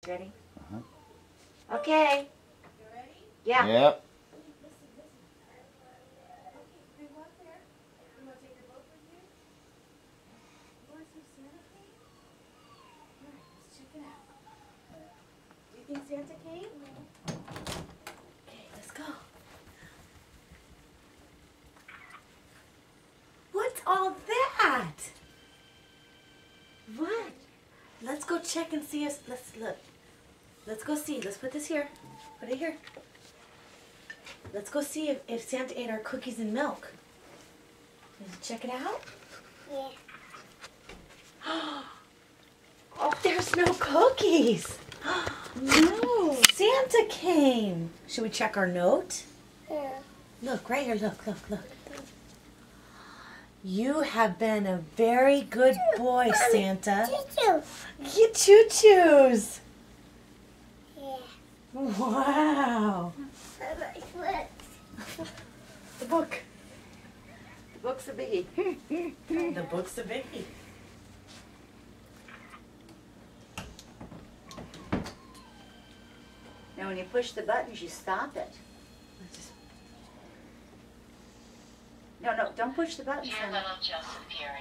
Ready? Uh-huh. Okay. You ready? Yeah. Yep. Listen. Okay, go up there. You want to take your boat with you? You want to see Santa came? Alright, let's check it out. Do you think Santa came? Okay, let's go. What's all that? What? Let's go check and see us. Let's look. Let's go see. Let's put this here. Put it here. Let's go see if Santa ate our cookies and milk. Let's check it out. Yeah. Oh, there's no cookies. No. Santa came. Should we check our note? Yeah. Look, right here. Look. You have been a very good boy, Santa. Choo-choo. Get choo-choos. Yeah. Wow. The book. The book's a biggie. The book's a biggie. Now when you push the buttons, you stop it. No, don't push the buttons. Dear Honey. little Joseph Pierre.